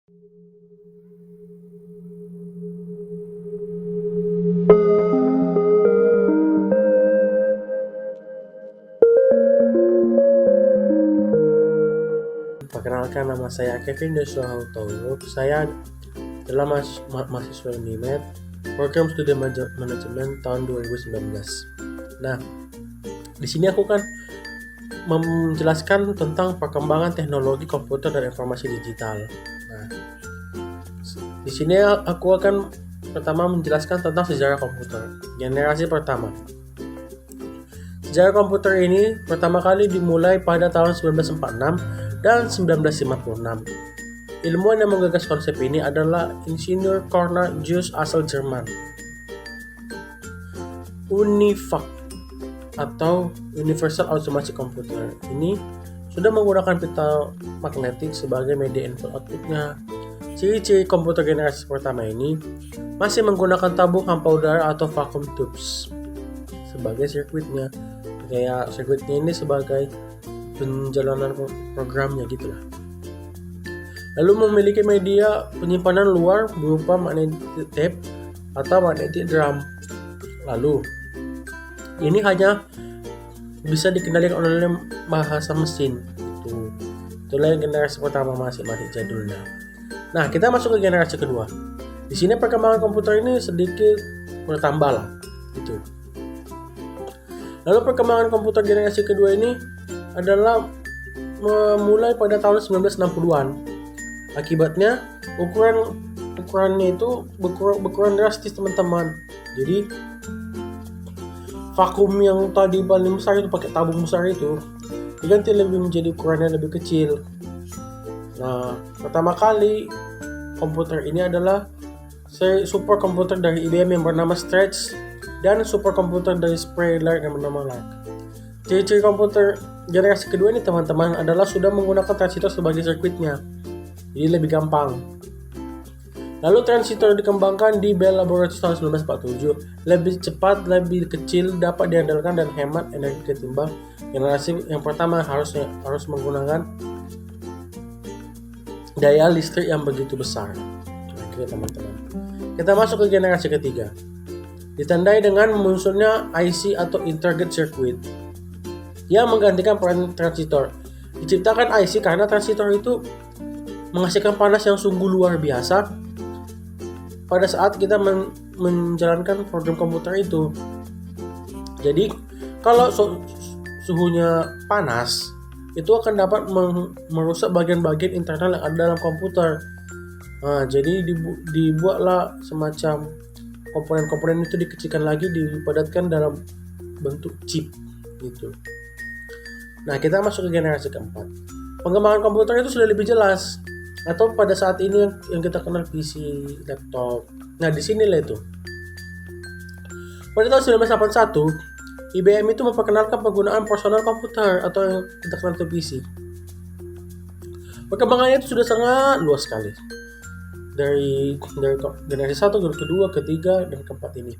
Perkenalkan, nama saya Kevin Deswahotowo. Saya adalah mahasiswa Unimed Program Studi Manajemen tahun 2019. Nah, di sini aku kan menjelaskan tentang perkembangan teknologi komputer dan informasi digital. Nah, di sini aku akan pertama menjelaskan tentang sejarah komputer, generasi pertama. Sejarah komputer ini pertama kali dimulai pada tahun 1946 dan 1956. Ilmuwan yang menggagas konsep ini adalah Insinyur Konrad Zuse asal Jerman. UNIVAC atau Universal Automation Computer ini sudah menggunakan pita magnetik sebagai media input outputnya. Ciri-ciri komputer generasi pertama ini masih menggunakan tabung hampa udara atau vacuum tubes sebagai sirkuitnya. Kayak sirkuitnya ini sebagai penjalanan programnya gitulah. Lalu memiliki media penyimpanan luar berupa magnetic tape atau magnetic drum. Lalu ini hanya bisa dikendalikan oleh bahasa mesin. Itulah yang generasi pertama masih jadulnya. Nah, kita masuk ke generasi kedua. Di sini perkembangan komputer ini sedikit bertambah lah, gitu. Lalu perkembangan komputer generasi kedua ini adalah memulai pada tahun 1960-an. Akibatnya ukurannya itu berkurang drastis, teman-teman. Jadi vakum yang tadi paling besar itu pakai tabung besar itu diganti menjadi ukurannya lebih kecil. Nah, pertama kali komputer ini adalah superkomputer dari IBM yang bernama Stretch dan superkomputer dari Springer yang bernama Lark. Ciri-ciri komputer generasi kedua ini, teman-teman, adalah sudah menggunakan transistor sebagai sirkuitnya, jadi lebih gampang. Lalu transistor dikembangkan di Bell Laboratories tahun 1947, lebih cepat, lebih kecil, dapat diandalkan dan hemat energi ketimbang generasi yang pertama harus menggunakan daya listrik yang begitu besar. Oke, teman-teman. Kita masuk ke generasi ketiga. Ditandai dengan munculnya IC atau Integrated Circuit yang menggantikan peran transistor. Diciptakan IC karena transistor itu menghasilkan panas yang sungguh luar biasa pada saat kita menjalankan program komputer itu. Jadi kalau suhunya panas, itu akan dapat merusak bagian-bagian internal yang ada dalam komputer. Nah, jadi dibuatlah semacam komponen-komponen itu dikecilkan lagi, dipadatkan dalam bentuk chip gitu. Nah, kita masuk ke generasi keempat. Pengembangan komputer itu sudah lebih jelas, atau pada saat ini yang kita kenal PC, laptop. Nah, di sinilah itu. Pada tahun 1981, IBM itu memperkenalkan penggunaan personal komputer atau yang kita kenal itu PC. Perkembangannya itu sudah sangat luas sekali. Dari generasi 1, kedua, ketiga, dan keempat ini.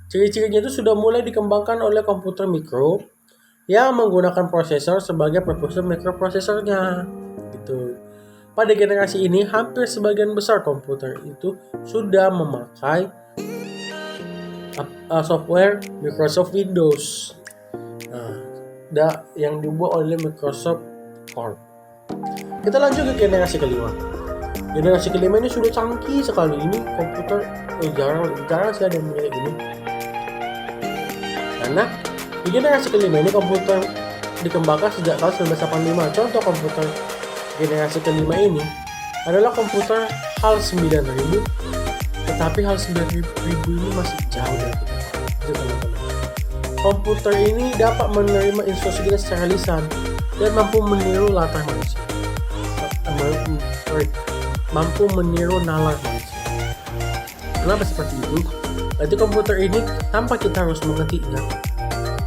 Ciri-cirinya itu sudah mulai dikembangkan oleh komputer mikro yang menggunakan prosesor sebagai purpose mikroprosesornya. Gitu. Pada generasi ini, hampir sebagian besar komputer itu sudah memakai software Microsoft Windows. Nah, yang dibuat oleh Microsoft Corp. Kita lanjut ke generasi kelima. Generasi kelima ini sudah canggih sekali. Ini komputer jarang sih ada yang punya gini. Karena di generasi kelima ini komputer dikembangkan sejak tahun 1985. Contoh komputer generasi kelima ini adalah komputer HAL 9000. Tetapi HAL 9000 ini masih jauh dari kita. Komputer ini dapat menerima instruksi kita secara lisan dan mampu meniru latar manusia. Mampu meniru nalar manusia. Kenapa seperti itu? Jadi komputer ini tanpa kita harus mengetiknya,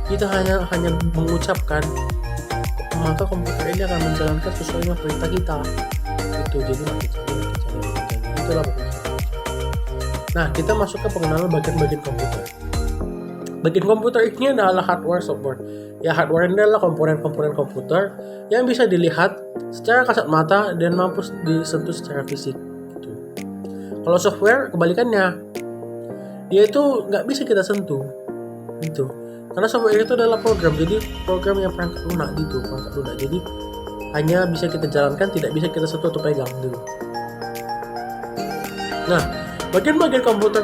kita hanya mengucapkan, maka komputer ini akan menjalankan sesuai dengan perintah kita. Itu jadi itulah pengertian. Nah, kita masuk ke pengenalan bagian-bagian komputer. Bagian komputer ini adalah hardware, software. Ya, hardware ini adalah komponen-komponen komputer yang bisa dilihat secara kasat mata dan mampu disentuh secara fisik. Kalau software kebalikannya, dia itu nggak bisa kita sentuh gitu. Karena software itu adalah program, jadi program yang perangkat lunak gitu, perangkat lunak. Jadi hanya bisa kita jalankan, tidak bisa kita sentuh atau pegang gitu. Nah, bagian-bagian komputer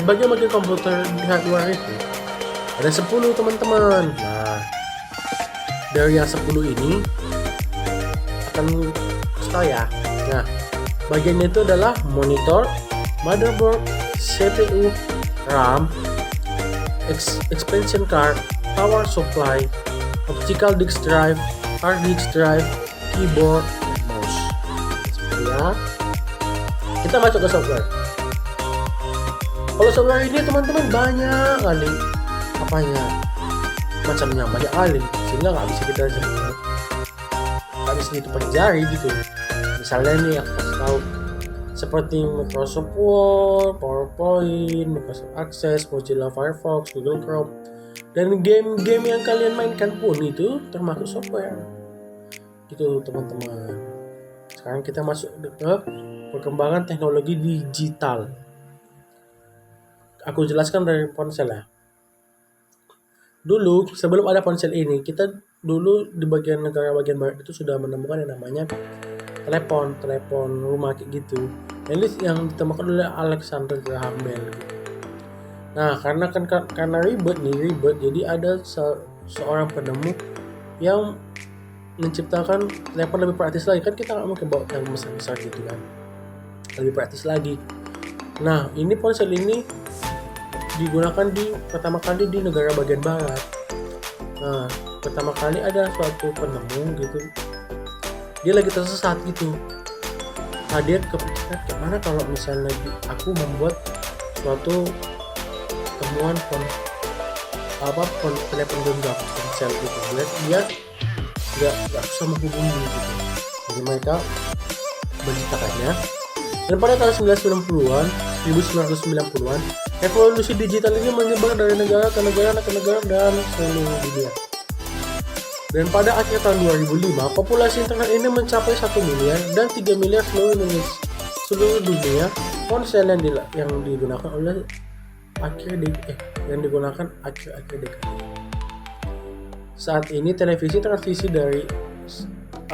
bagian-bagian komputer di hardware itu ada 10 teman-teman. Nah, dari yang 10 ini akan tahu ya. Nah, bagiannya itu adalah monitor, motherboard, CPU, RAM, expansion card, power supply, optical disk drive, hard disk drive, keyboard, dan mouse. Seperti ya. Kita masuk ke software. Kalau software ini teman-teman banyak kali macamnya, banyak kali, sehingga nggak bisa kita sebut, nggak bisa itu pakai jari gitu. Misalnya nih aku kasih tahu seperti Microsoft Word, PowerPoint, Microsoft Access, Mozilla Firefox, Google Chrome, dan game-game yang kalian mainkan pun itu termasuk software gitu teman-teman. Sekarang kita masuk ke perkembangan teknologi digital. Aku jelaskan dari ponsel ya. Dulu sebelum ada ponsel ini, kita dulu di bagian negara bagian barat itu sudah menemukan yang namanya telepon rumah kayak gitu. Ini yang ditemukan oleh Alexander Graham Bell gitu. Nah, karena ribet, jadi ada seorang penemu yang menciptakan telepon lebih praktis lagi. Kan kita nggak mungkin bawa yang besar gitu kan, lebih praktis lagi. Nah, ini ponsel ini digunakan pertama kali di negara bagian barat. Nah, pertama kali ada suatu penemu gitu, dia lagi tersesat gitu. Nah, dia kepikiran gimana kalau misalnya aku membuat suatu temuan telepon genggam ponsel gitu, dia nggak susah menghubungi gitu. Jadi mereka menciptakannya, dan pada tahun 1990-an revolusi digital ini menyebar dari negara ke negara dan seluruh dunia. Dan pada akhir tahun 2005, populasi internet ini mencapai 1 miliar dan 3 miliar seluruh dunia. Ponsel yang digunakan akhir dekade. Saat ini televisi transisi dari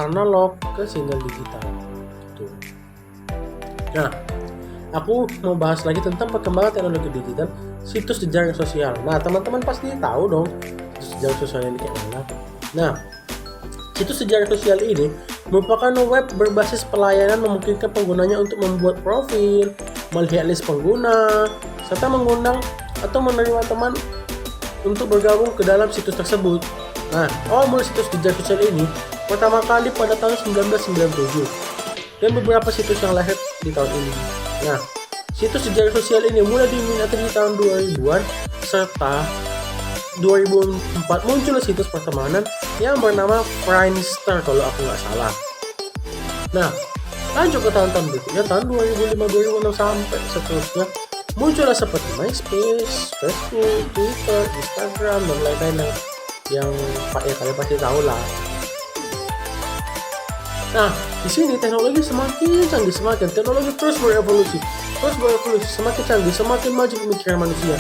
analog ke sinyal digital. Gitu. Nah, aku mau bahas lagi tentang perkembangan teknologi digital, situs jejaring sosial. Nah, teman-teman pasti tahu dong situs jejaring sosial ini kayak mana. Nah, situs jejaring sosial ini merupakan web berbasis pelayanan memungkinkan penggunanya untuk membuat profil, melihat list pengguna, serta mengundang atau menerima teman untuk bergabung ke dalam situs tersebut. Nah, awal mula situs jejaring sosial ini pertama kali pada tahun 1997 dan beberapa situs yang lahir di tahun ini. Nah, situs jejaring sosial ini mulai diminati di tahun 2000-an, serta 2004 muncul situs pertemanan yang bernama Friendster kalau aku nggak salah. Nah, lanjut ke tahun-tahun berikutnya, tahun 2005-2006 sampai seterusnya, muncullah seperti MySpace, Facebook, Twitter, Instagram, dan lain-lain yang kalian pasti tahu lah. Nah, di sini teknologi semakin canggih, teknologi terus berevolusi, semakin canggih, semakin maju pemikiran manusia.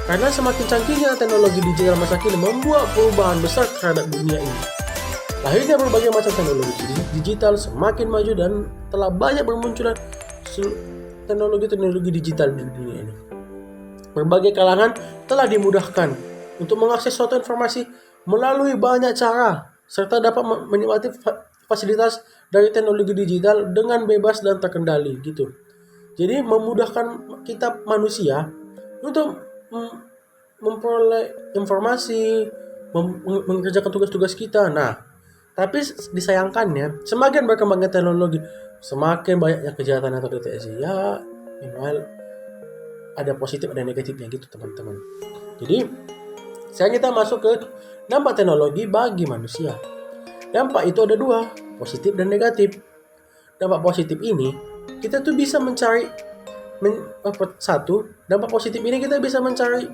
Karena semakin canggihnya teknologi digital masa kini membuat perubahan besar terhadap dunia ini. Lahirnya berbagai macam teknologi digital semakin maju dan telah banyak bermunculan teknologi digital di dunia ini. Berbagai kalangan telah dimudahkan untuk mengakses suatu informasi melalui banyak cara, serta dapat menikmati fasilitas dari teknologi digital dengan bebas dan terkendali gitu. Jadi memudahkan kita manusia untuk memperoleh informasi, mengerjakan tugas-tugas kita. Nah, tapi disayangkannya, semakin berkembangnya teknologi, semakin banyaknya kejahatan yang terdeteksi. Ya, minimal ada positif ada negatifnya gitu teman-teman. Jadi, sekarang kita masuk ke dampak teknologi bagi manusia. Dampak itu ada 2, positif dan negatif. Dampak positif ini, kita tuh bisa mencari dampak positif ini kita bisa mencari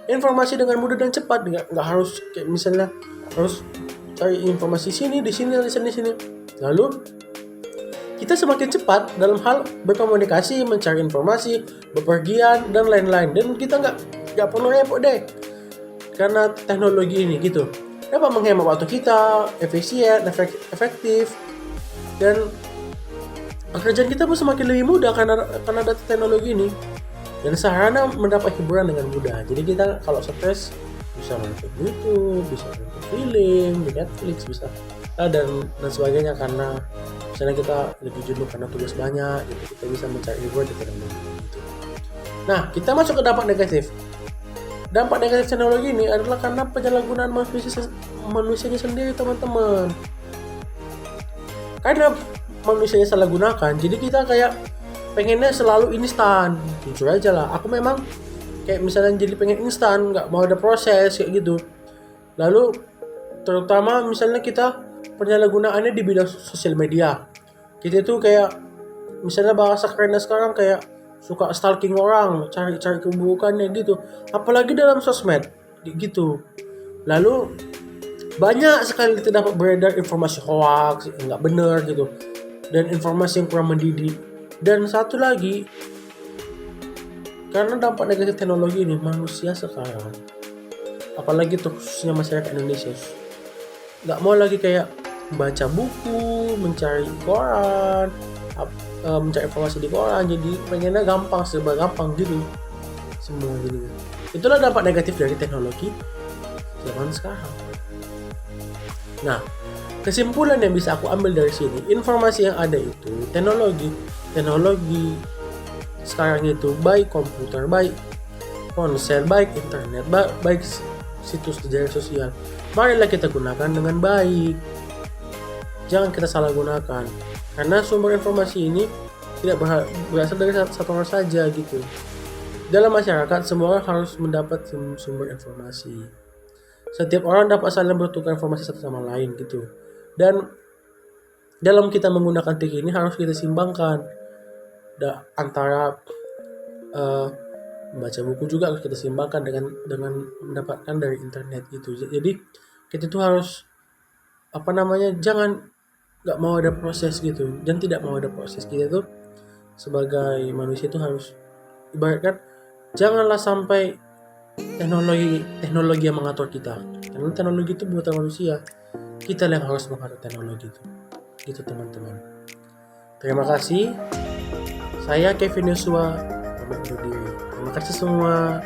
informasi dengan mudah dan cepat, nggak harus kayak misalnya harus cari informasi di sini. Lalu kita semakin cepat dalam hal berkomunikasi, mencari informasi, bepergian dan lain-lain. Dan kita nggak perlu repot deh karena teknologi ini gitu. Dapat menghemat waktu kita, efisien, efektif, dan pekerjaan kita pun semakin lebih mudah karena ada teknologi ini. Dan sarana mendapat hiburan dengan mudah. Jadi kita kalau stres bisa nonton YouTube, bisa nonton film di Netflix, bisa dan sebagainya, karena misalnya kita lebih jenuh karena tugas banyak, gitu kita bisa mencari hiburan di teknologi gitu. Nah, kita masuk ke dampak negatif. Dampak negatif teknologi ini adalah karena penyalahgunaan manusianya sendiri, teman-teman. Karena manusianya salah gunakan, jadi kita kayak pengennya selalu instan. Jujur aja lah, aku memang kayak misalnya jadi pengen instan, nggak mau ada proses kayak gitu. Lalu terutama misalnya kita penyalahgunaannya di bidang sosial media. Kita tuh kayak misalnya bahasa kerennya sekarang kayak suka stalking orang, cari-cari keburukannya gitu. Apalagi dalam sosmed gitu. Lalu banyak sekali kita dapat beredar informasi hoax, nggak benar gitu, dan informasi yang kurang mendidik. Dan satu lagi, karena dampak negatif teknologi ini, manusia sekarang, apalagi tuh khususnya masyarakat Indonesia, nggak mau lagi kayak baca buku, mencari koran, mencari informasi di koran. Jadi pengennya gampang, serba gampang gitu semua gitu. Itulah dampak negatif dari teknologi zaman sekarang. Nah, kesimpulan yang bisa aku ambil dari sini, informasi yang ada itu, teknologi sekarang itu, baik komputer, baik ponsel, baik internet, baik situs jejaring sosial, marilah kita gunakan dengan baik. Jangan kita salah gunakan, karena sumber informasi ini tidak berasal dari satu orang saja gitu. Dalam masyarakat, semua orang harus mendapat sumber informasi. Setiap orang dapat saling bertukar informasi satu sama lain gitu. Dan dalam kita menggunakan teknik ini harus kita simbangkan antara membaca buku juga harus kita simbangkan dengan mendapatkan dari internet gitu. Jadi kita tuh harus jangan nggak mau ada proses gitu, dan tidak mau ada proses. Kita tuh sebagai manusia tuh harus ibaratkan janganlah sampai teknologi yang mengatur kita, karena teknologi itu buatan manusia. Kita yang harus mengatur teknologi itu gitu, teman-teman. Terima kasih. Saya Kevin Yosua pamit undur diri. Terima kasih semua.